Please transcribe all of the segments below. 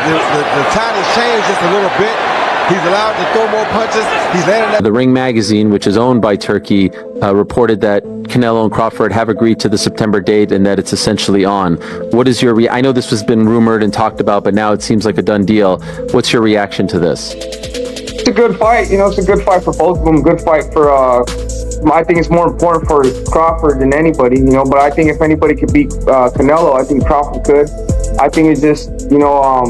the tide has changed just a little bit. He's allowed to throw more punches. He's landing. The Ring magazine, which is owned by Turkey, reported that Canelo and Crawford have agreed to the September date and that it's essentially on. What is your I know this has been rumored and talked about, but now it seems like a done deal. What's your reaction to this? It's a good fight. You know, it's a good fight for both of them. Good fight for, I think it's more important for Crawford than anybody, you know, but I think if anybody could beat Canelo, I think Crawford could. I think it's just, you know,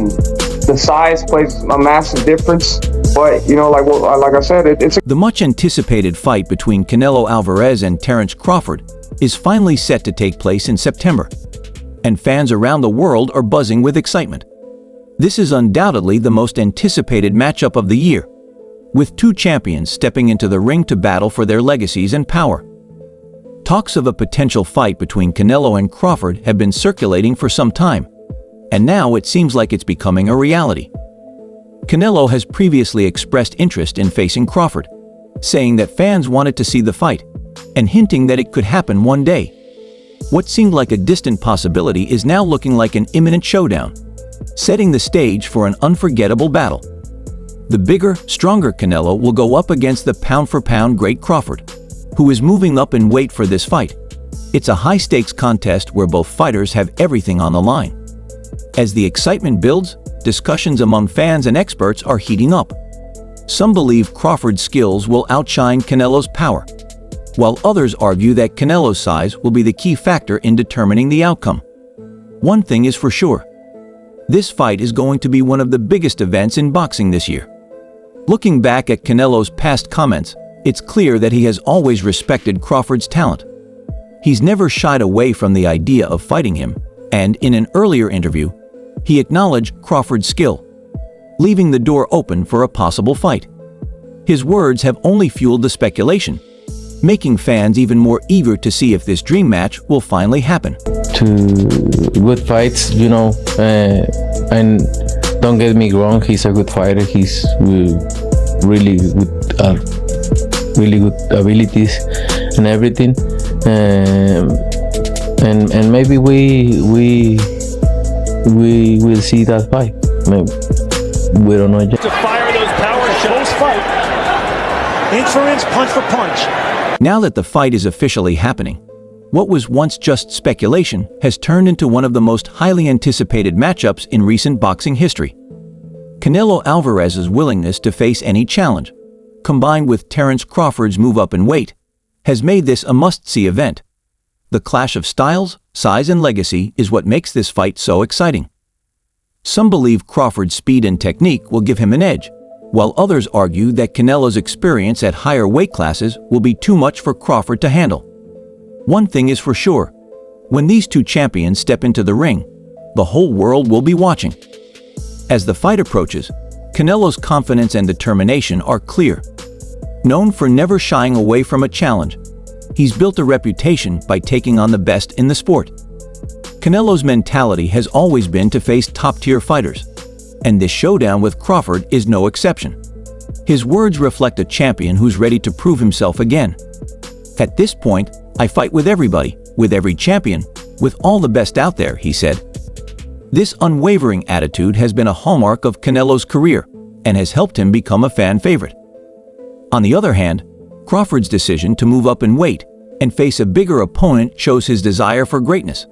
the size plays a massive difference. But, you know, like I said, it's The much-anticipated fight between Canelo Alvarez and Terence Crawford is finally set to take place in September, and fans around the world are buzzing with excitement. This is undoubtedly the most anticipated matchup of the year, with two champions stepping into the ring to battle for their legacies and power. Talks of a potential fight between Canelo and Crawford have been circulating for some time, and now it seems like it's becoming a reality. Canelo has previously expressed interest in facing Crawford, saying that fans wanted to see the fight, and hinting that it could happen one day. What seemed like a distant possibility is now looking like an imminent showdown, setting the stage for an unforgettable battle. The bigger, stronger Canelo will go up against the pound-for-pound great Crawford, who is moving up in weight for this fight. It's a high-stakes contest where both fighters have everything on the line. As the excitement builds, discussions among fans and experts are heating up. Some believe Crawford's skills will outshine Canelo's power, while others argue that Canelo's size will be the key factor in determining the outcome. One thing is for sure: this fight is going to be one of the biggest events in boxing this year. Looking back at Canelo's past comments, it's clear that he has always respected Crawford's talent. He's never shied away from the idea of fighting him, and in an earlier interview, he acknowledged Crawford's skill, leaving the door open for a possible fight. His words have only fueled the speculation, making fans even more eager to see if this dream match will finally happen. To good fights, you know, and don't get me wrong, he's a good fighter. He's really good abilities and everything, and maybe we will see that fight. Maybe. We don't know yet. To fire those power shots. Fight. Inch for inch, punch for punch. Now that the fight is officially happening, what was once just speculation has turned into one of the most highly anticipated matchups in recent boxing history. Canelo Alvarez's willingness to face any challenge, combined with Terence Crawford's move up in weight, has made this a must-see event. The clash of styles, size, and legacy is what makes this fight so exciting. Some believe Crawford's speed and technique will give him an edge, while others argue that Canelo's experience at higher weight classes will be too much for Crawford to handle. One thing is for sure: when these two champions step into the ring, the whole world will be watching. As the fight approaches, Canelo's confidence and determination are clear. Known for never shying away from a challenge, he's built a reputation by taking on the best in the sport. Canelo's mentality has always been to face top-tier fighters, and this showdown with Crawford is no exception. His words reflect a champion who's ready to prove himself again. "At this point, I fight with everybody, with every champion, with all the best out there," he said. This unwavering attitude has been a hallmark of Canelo's career and has helped him become a fan favorite. On the other hand, Crawford's decision to move up in weight and face a bigger opponent shows his desire for greatness.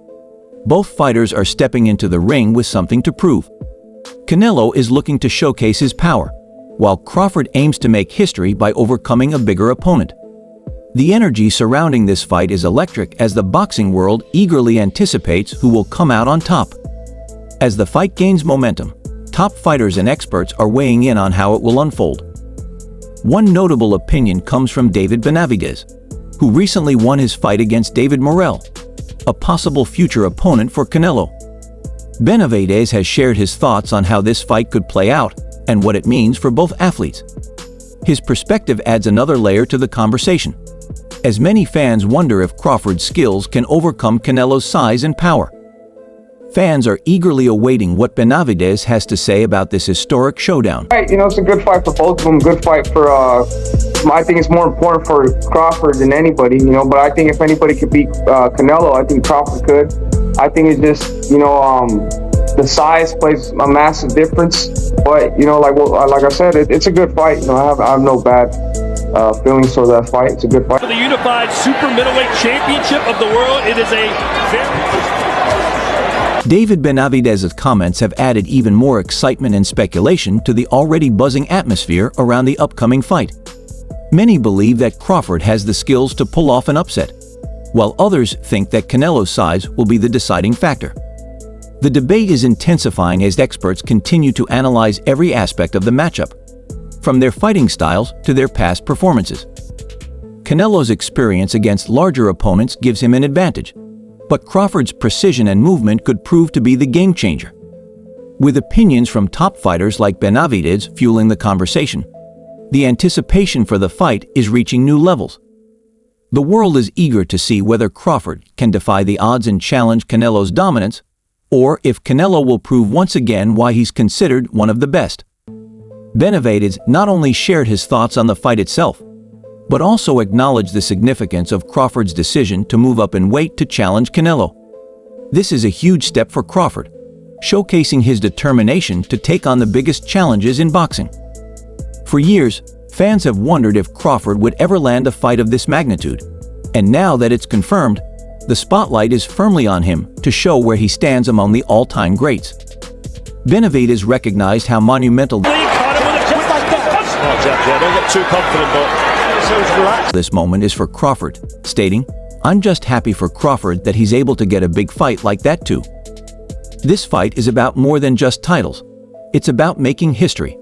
Both fighters are stepping into the ring with something to prove. Canelo is looking to showcase his power, while Crawford aims to make history by overcoming a bigger opponent. The energy surrounding this fight is electric as the boxing world eagerly anticipates who will come out on top. As the fight gains momentum, top fighters and experts are weighing in on how it will unfold. One notable opinion comes from David Benavidez, who recently won his fight against David Morrell, a possible future opponent for Canelo. Benavidez has shared his thoughts on how this fight could play out and what it means for both athletes. His perspective adds another layer to the conversation, as many fans wonder if Crawford's skills can overcome Canelo's size and power. Fans are eagerly awaiting what Benavidez has to say about this historic showdown. You know, it's a good fight for both of them. Good fight for, I think it's more important for Crawford than anybody, you know, but I think if anybody could beat Canelo, I think Crawford could. I think it's just, you know, the size plays a massive difference. But like I said, it's a good fight. I have no bad feelings for that fight. It's a good fight. For the unified super middleweight championship of the world, it is a David Benavidez's comments have added even more excitement and speculation to the already buzzing atmosphere around the upcoming fight. Many believe that Crawford has the skills to pull off an upset, while others think that Canelo's size will be the deciding factor. The debate is intensifying as experts continue to analyze every aspect of the matchup, from their fighting styles to their past performances. Canelo's experience against larger opponents gives him an advantage, but Crawford's precision and movement could prove to be the game changer. With opinions from top fighters like Benavidez fueling the conversation, the anticipation for the fight is reaching new levels. The world is eager to see whether Crawford can defy the odds and challenge Canelo's dominance, or if Canelo will prove once again why he's considered one of the best. Benavidez not only shared his thoughts on the fight itself, but also acknowledged the significance of Crawford's decision to move up in weight to challenge Canelo. This is a huge step for Crawford, showcasing his determination to take on the biggest challenges in boxing. For years, fans have wondered if Crawford would ever land a fight of this magnitude, and now that it's confirmed, the spotlight is firmly on him to show where he stands among the all-time greats. Benavidez recognized how monumental don't get too confident, but so relaxed. This moment is for Crawford, stating, "I'm just happy for Crawford that he's able to get a big fight like that too." This fight is about more than just titles. It's about making history.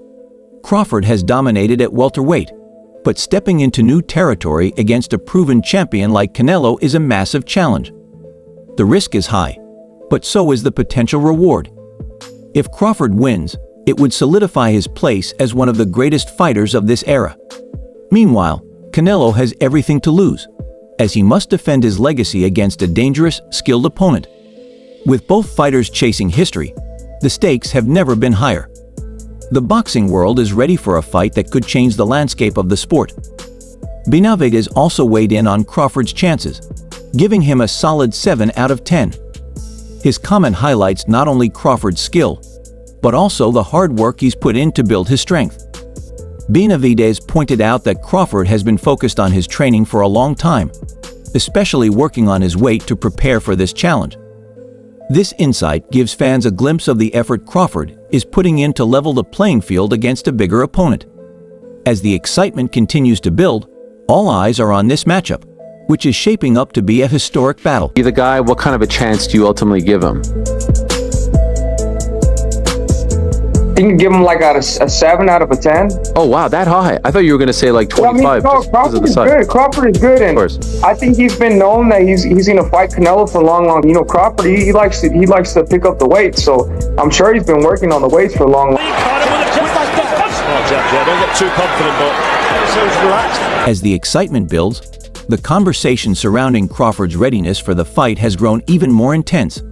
Crawford has dominated at welterweight, but stepping into new territory against a proven champion like Canelo is a massive challenge. The risk is high, but so is the potential reward. If Crawford wins, it would solidify his place as one of the greatest fighters of this era. Meanwhile, Canelo has everything to lose, as he must defend his legacy against a dangerous, skilled opponent. With both fighters chasing history, the stakes have never been higher. The boxing world is ready for a fight that could change the landscape of the sport. Benavidez also weighed in on Crawford's chances, giving him a solid 7 out of 10. His comment highlights not only Crawford's skill, but also the hard work he's put in to build his strength. Benavidez pointed out that Crawford has been focused on his training for a long time, especially working on his weight to prepare for this challenge. This insight gives fans a glimpse of the effort Crawford is putting in to level the playing field against a bigger opponent. As the excitement continues to build, all eyes are on this matchup, which is shaping up to be a historic battle. Be the guy, what kind of a chance do you ultimately give him? You can give him like a 7 out of a 10. Oh wow, that high. I thought you were going to say like 25. No, Crawford is good. Crawford is good, and of course. I think he's been known that he's going to fight Canelo for long. Crawford he likes to pick up the weight, so I'm sure he's been working on the weights for long. Don't get too confident, but so relaxed. As the excitement builds, the conversation surrounding Crawford's readiness for the fight has grown even more intense.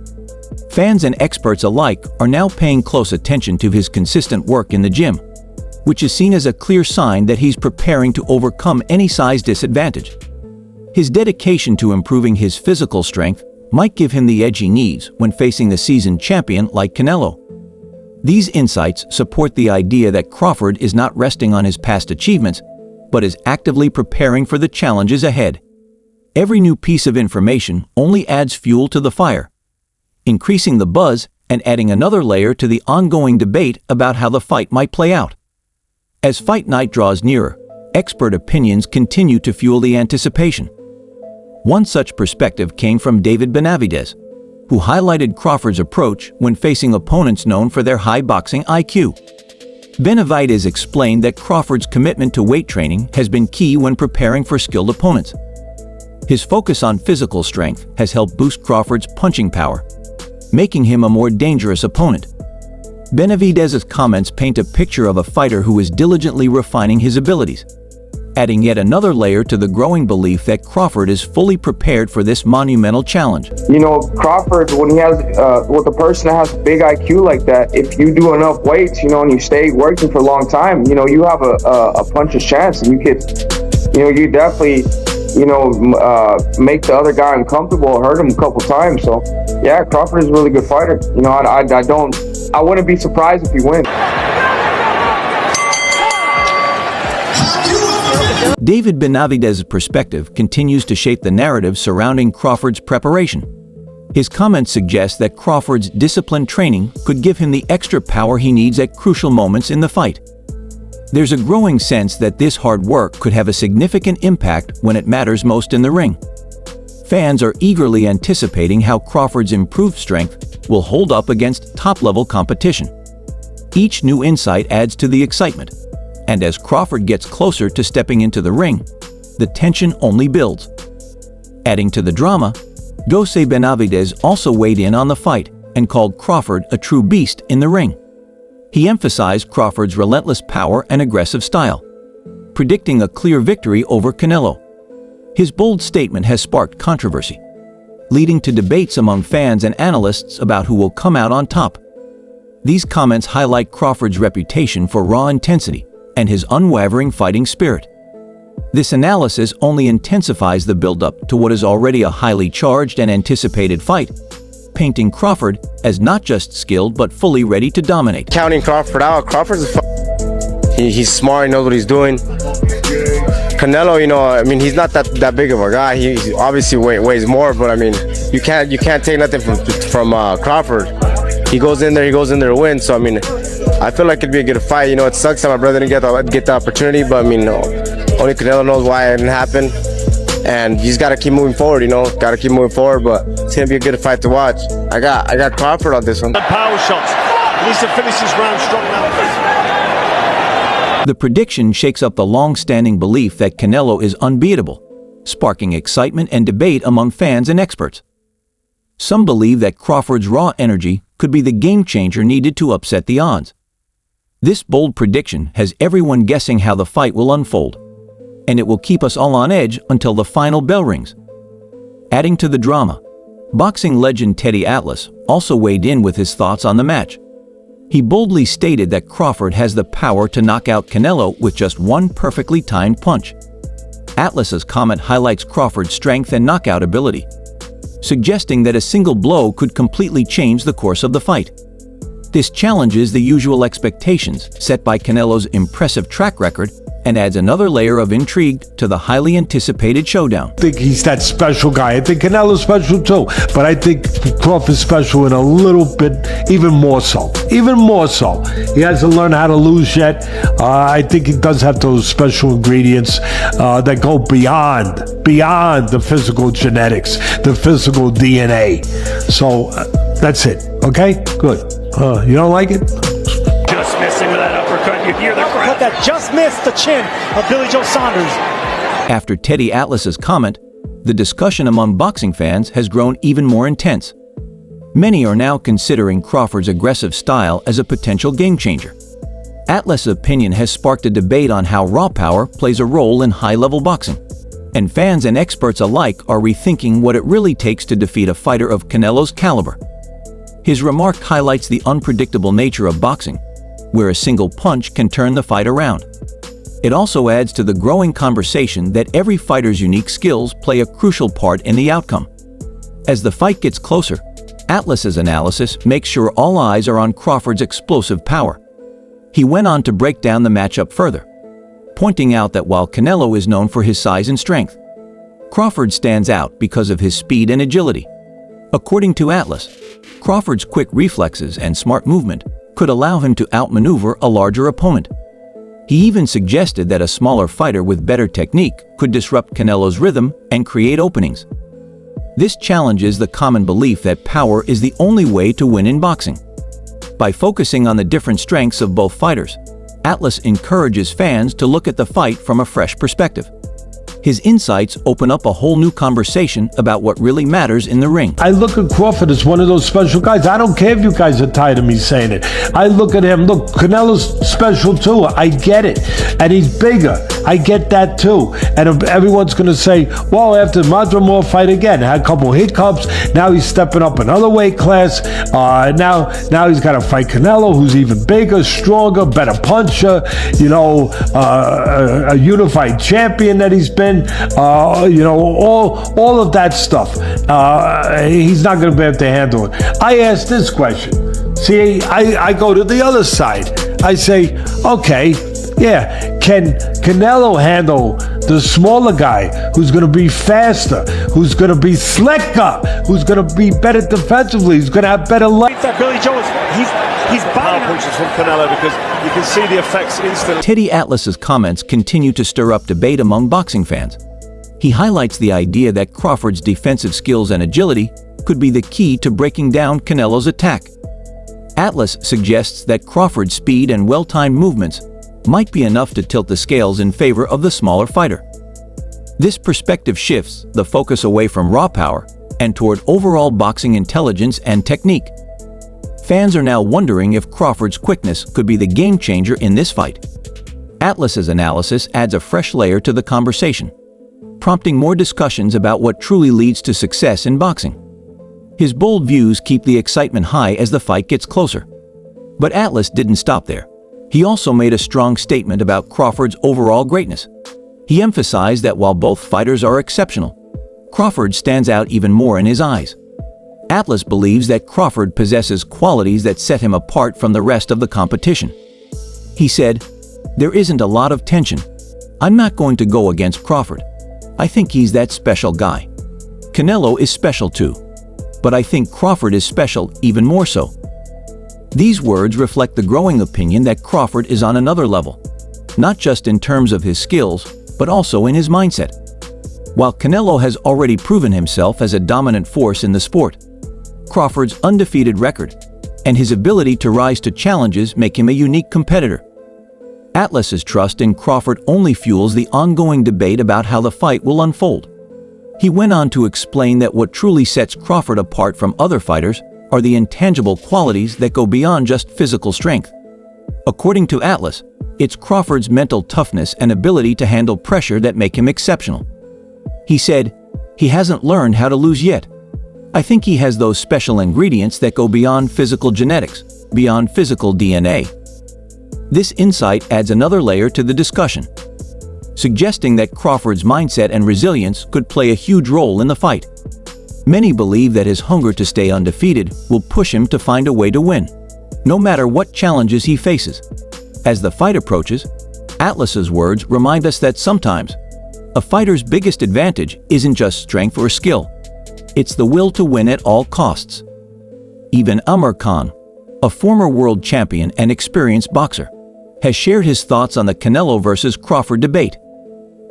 Fans and experts alike are now paying close attention to his consistent work in the gym, which is seen as a clear sign that he's preparing to overcome any size disadvantage. His dedication to improving his physical strength might give him the edge he needs when facing the seasoned champion like Canelo. These insights support the idea that Crawford is not resting on his past achievements, but is actively preparing for the challenges ahead. Every new piece of information only adds fuel to the fire, increasing the buzz and adding another layer to the ongoing debate about how the fight might play out. As fight night draws nearer, expert opinions continue to fuel the anticipation. One such perspective came from David Benavidez, who highlighted Crawford's approach when facing opponents known for their high boxing IQ. Benavidez explained that Crawford's commitment to weight training has been key when preparing for skilled opponents. His focus on physical strength has helped boost Crawford's punching power, making him a more dangerous opponent. Benavidez's comments paint a picture of a fighter who is diligently refining his abilities, adding yet another layer to the growing belief that Crawford is fully prepared for this monumental challenge. Crawford, when he has, with a person that has big IQ like that, if you do enough weights, and you stay working for a long time, you have a puncher's chance, and you definitely make the other guy uncomfortable, hurt him a couple times. So, yeah, Crawford is a really good fighter. I wouldn't be surprised if he wins. David Benavidez's perspective continues to shape the narrative surrounding Crawford's preparation. His comments suggest that Crawford's disciplined training could give him the extra power he needs at crucial moments in the fight. There's a growing sense that this hard work could have a significant impact when it matters most in the ring. Fans are eagerly anticipating how Crawford's improved strength will hold up against top-level competition. Each new insight adds to the excitement, and as Crawford gets closer to stepping into the ring, the tension only builds. Adding to the drama, Jose Benavidez also weighed in on the fight and called Crawford a true beast in the ring. He emphasized Crawford's relentless power and aggressive style, predicting a clear victory over Canelo. His bold statement has sparked controversy, leading to debates among fans and analysts about who will come out on top. These comments highlight Crawford's reputation for raw intensity and his unwavering fighting spirit. This analysis only intensifies the build-up to what is already a highly charged and anticipated fight, painting Crawford as not just skilled but fully ready to dominate. Counting Crawford out, he's smart, he knows what he's doing. Canelo, he's not that big of a guy. He obviously weighs more, but you can't take nothing from Crawford. He goes in there to win. So I feel like it'd be a good fight. It sucks that my brother didn't get the opportunity, but only Canelo knows why it didn't happen. And you just gotta keep moving forward, Gotta keep moving forward, but it's gonna be a good fight to watch. I got Crawford on this one. Power shots. He needs to finish this round strong now. The prediction shakes up the long-standing belief that Canelo is unbeatable, sparking excitement and debate among fans and experts. Some believe that Crawford's raw energy could be the game-changer needed to upset the odds. This bold prediction has everyone guessing how the fight will unfold, and it will keep us all on edge until the final bell rings. Adding to the drama, boxing legend Teddy Atlas also weighed in with his thoughts on the match. He boldly stated that Crawford has the power to knock out Canelo with just one perfectly timed punch. Atlas's comment highlights Crawford's strength and knockout ability, suggesting that a single blow could completely change the course of the fight. This challenges the usual expectations set by Canelo's impressive track record and adds another layer of intrigue to the highly anticipated showdown. I think he's that special guy. I think Canelo's special too, but I think Crawford's special in a little bit, even more so. Even more so. He hasn't learned how to lose yet. I think he does have those special ingredients that go beyond the physical genetics, the physical DNA. So that's it. Okay? Good. You don't like it? Just missing with that uppercut. You hear the crowd. Uppercut that just missed the chin of Billy Joe Saunders. After Teddy Atlas's comment, the discussion among boxing fans has grown even more intense. Many are now considering Crawford's aggressive style as a potential game-changer. Atlas's opinion has sparked a debate on how raw power plays a role in high-level boxing, and fans and experts alike are rethinking what it really takes to defeat a fighter of Canelo's caliber. His remark highlights the unpredictable nature of boxing, where a single punch can turn the fight around. It also adds to the growing conversation that every fighter's unique skills play a crucial part in the outcome. As the fight gets closer, Atlas's analysis makes sure all eyes are on Crawford's explosive power. He went on to break down the matchup further, pointing out that while Canelo is known for his size and strength, Crawford stands out because of his speed and agility. According to Atlas, Crawford's quick reflexes and smart movement could allow him to outmaneuver a larger opponent. He even suggested that a smaller fighter with better technique could disrupt Canelo's rhythm and create openings. This challenges the common belief that power is the only way to win in boxing. By focusing on the different strengths of both fighters, Atlas encourages fans to look at the fight from a fresh perspective. His insights open up a whole new conversation about what really matters in the ring. I look at Crawford as one of those special guys. I don't care if you guys are tired of me saying it. I look at him, look, Canelo's special too. I get it. And he's bigger. I get that too. And everyone's going to say, well, after Madrimore fight again, had a couple hiccups. Now he's stepping up another weight class. Now he's got to fight Canelo, who's even bigger, stronger, better puncher, a unified champion that he's been. chin, all of that stuff. He's not going to be able to handle it. I asked this question. See, I go to the other side. I say, okay, yeah, can Canelo handle the smaller guy who's going to be faster, who's going to be slicker, who's going to be better defensively, who's going to have better life? Billy Joe, he's buying punches from Canelo because you can see the effects instantly. Teddy Atlas's comments continue to stir up debate among boxing fans. He highlights the idea that Crawford's defensive skills and agility could be the key to breaking down Canelo's attack. Atlas suggests that Crawford's speed and well-timed movements might be enough to tilt the scales in favor of the smaller fighter. This perspective shifts the focus away from raw power and toward overall boxing intelligence and technique. Fans are now wondering if Crawford's quickness could be the game changer in this fight. Atlas's analysis adds a fresh layer to the conversation, prompting more discussions about what truly leads to success in boxing. His bold views keep the excitement high as the fight gets closer. But Atlas didn't stop there. He also made a strong statement about Crawford's overall greatness. He emphasized that while both fighters are exceptional, Crawford stands out even more in his eyes. Atlas believes that Crawford possesses qualities that set him apart from the rest of the competition. He said, "There isn't a lot of tension. I'm not going to go against Crawford. I think he's that special guy. Canelo is special too, but I think Crawford is special even more so." These words reflect the growing opinion that Crawford is on another level, not just in terms of his skills, but also in his mindset. While Canelo has already proven himself as a dominant force in the sport, Crawford's undefeated record and his ability to rise to challenges make him a unique competitor. Atlas's trust in Crawford only fuels the ongoing debate about how the fight will unfold. He went on to explain that what truly sets Crawford apart from other fighters are the intangible qualities that go beyond just physical strength. According to Atlas, it's Crawford's mental toughness and ability to handle pressure that make him exceptional. He said, "He hasn't learned how to lose yet. I think he has those special ingredients that go beyond physical genetics, beyond physical DNA." This insight adds another layer to the discussion, suggesting that Crawford's mindset and resilience could play a huge role in the fight. Many believe that his hunger to stay undefeated will push him to find a way to win, no matter what challenges he faces. As the fight approaches, Atlas's words remind us that sometimes a fighter's biggest advantage isn't just strength or skill. It's the will to win at all costs. Even Amir Khan, a former world champion and experienced boxer, has shared his thoughts on the Canelo versus Crawford debate.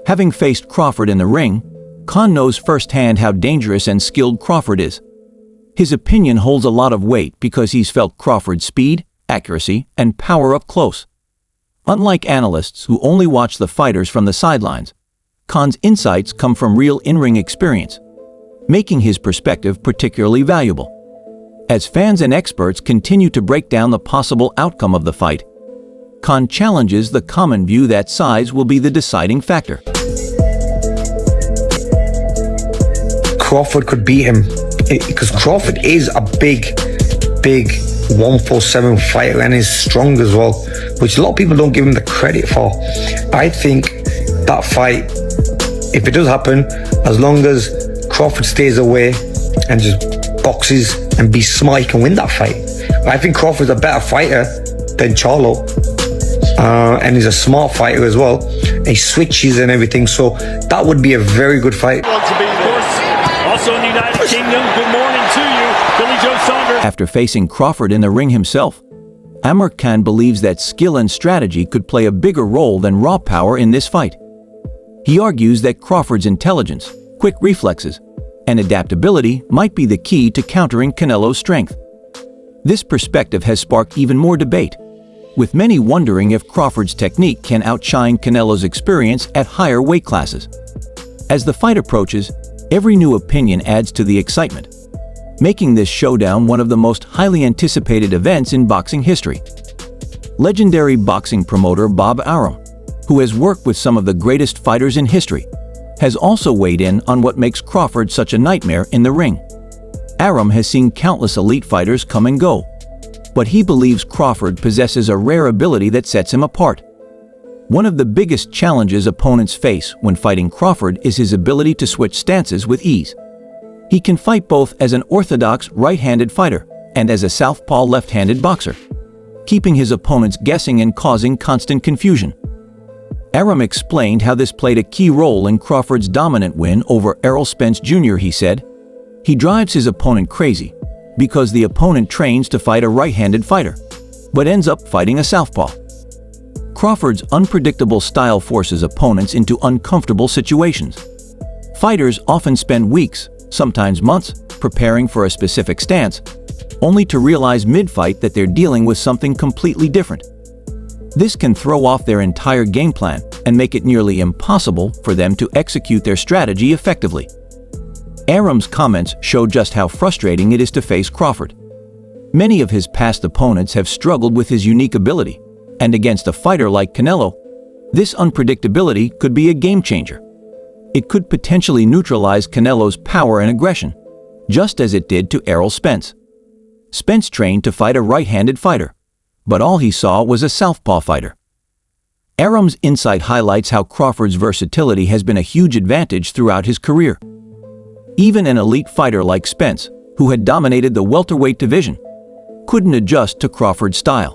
Having faced Crawford in the ring, Khan knows firsthand how dangerous and skilled Crawford is. His opinion holds a lot of weight because he's felt Crawford's speed, accuracy, and power up close. Unlike analysts who only watch the fighters from the sidelines, Khan's insights come from real in-ring experience, making his perspective particularly valuable. As fans and experts continue to break down the possible outcome of the fight, Khan challenges the common view that size will be the deciding factor. Crawford could beat him because Crawford is a big 147 fighter and is strong as well, which a lot of people don't give him the credit for. I think that fight, if it does happen, as long as Crawford stays away and just boxes and be smart, he can win that fight. I think Crawford's a better fighter than Charlo, and he's a smart fighter as well. He switches and everything, so that would be a very good fight. Also in the United Kingdom, good morning to you, Billy Joe Saunders. After facing Crawford in the ring himself, Amir Khan believes that skill and strategy could play a bigger role than raw power in this fight. He argues that Crawford's intelligence, quick reflexes, and adaptability might be the key to countering Canelo's strength. This perspective has sparked even more debate, with many wondering if Crawford's technique can outshine Canelo's experience at higher weight classes. As the fight approaches, every new opinion adds to the excitement, making this showdown one of the most highly anticipated events in boxing history. Legendary boxing promoter Bob Arum, who has worked with some of the greatest fighters in history, has also weighed in on what makes Crawford such a nightmare in the ring. Arum has seen countless elite fighters come and go, but he believes Crawford possesses a rare ability that sets him apart. One of the biggest challenges opponents face when fighting Crawford is his ability to switch stances with ease. He can fight both as an orthodox right-handed fighter and as a southpaw left-handed boxer, keeping his opponents guessing and causing constant confusion. Arum explained how this played a key role in Crawford's dominant win over Errol Spence Jr. He said, "He drives his opponent crazy because the opponent trains to fight a right-handed fighter, but ends up fighting a southpaw." Crawford's unpredictable style forces opponents into uncomfortable situations. Fighters often spend weeks, sometimes months, preparing for a specific stance, only to realize mid-fight that they're dealing with something completely different. This can throw off their entire game plan and make it nearly impossible for them to execute their strategy effectively. Arum's comments show just how frustrating it is to face Crawford. Many of his past opponents have struggled with his unique ability, and against a fighter like Canelo, this unpredictability could be a game changer. It could potentially neutralize Canelo's power and aggression, just as it did to Errol Spence. Spence trained to fight a right-handed fighter, but all he saw was a southpaw fighter. Arum's insight highlights how Crawford's versatility has been a huge advantage throughout his career. Even an elite fighter like Spence, who had dominated the welterweight division, couldn't adjust to Crawford's style.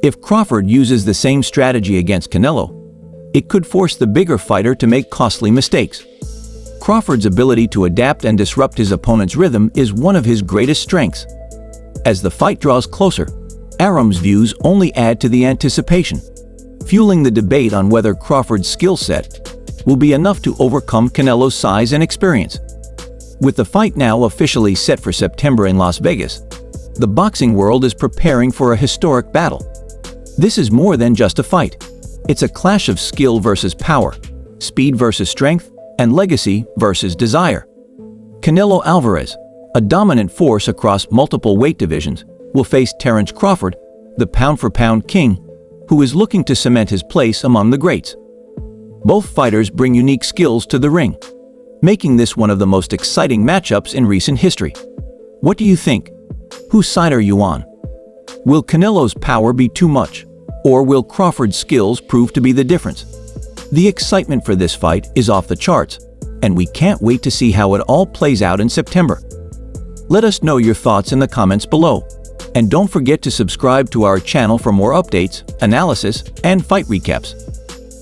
If Crawford uses the same strategy against Canelo, it could force the bigger fighter to make costly mistakes. Crawford's ability to adapt and disrupt his opponent's rhythm is one of his greatest strengths. As the fight draws closer, Arum's views only add to the anticipation, fueling the debate on whether Crawford's skill set will be enough to overcome Canelo's size and experience. With the fight now officially set for September in Las Vegas, the boxing world is preparing for a historic battle. This is more than just a fight. It's a clash of skill versus power, speed versus strength, and legacy versus desire. Canelo Alvarez, a dominant force across multiple weight divisions, will face Terence Crawford, the pound-for-pound king, who is looking to cement his place among the greats. Both fighters bring unique skills to the ring, making this one of the most exciting matchups in recent history. What do you think? Whose side are you on? Will Canelo's power be too much, or will Crawford's skills prove to be the difference? The excitement for this fight is off the charts, and we can't wait to see how it all plays out in September. Let us know your thoughts in the comments below. And don't forget to subscribe to our channel for more updates, analysis, and fight recaps.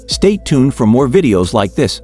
Stay tuned for more videos like this.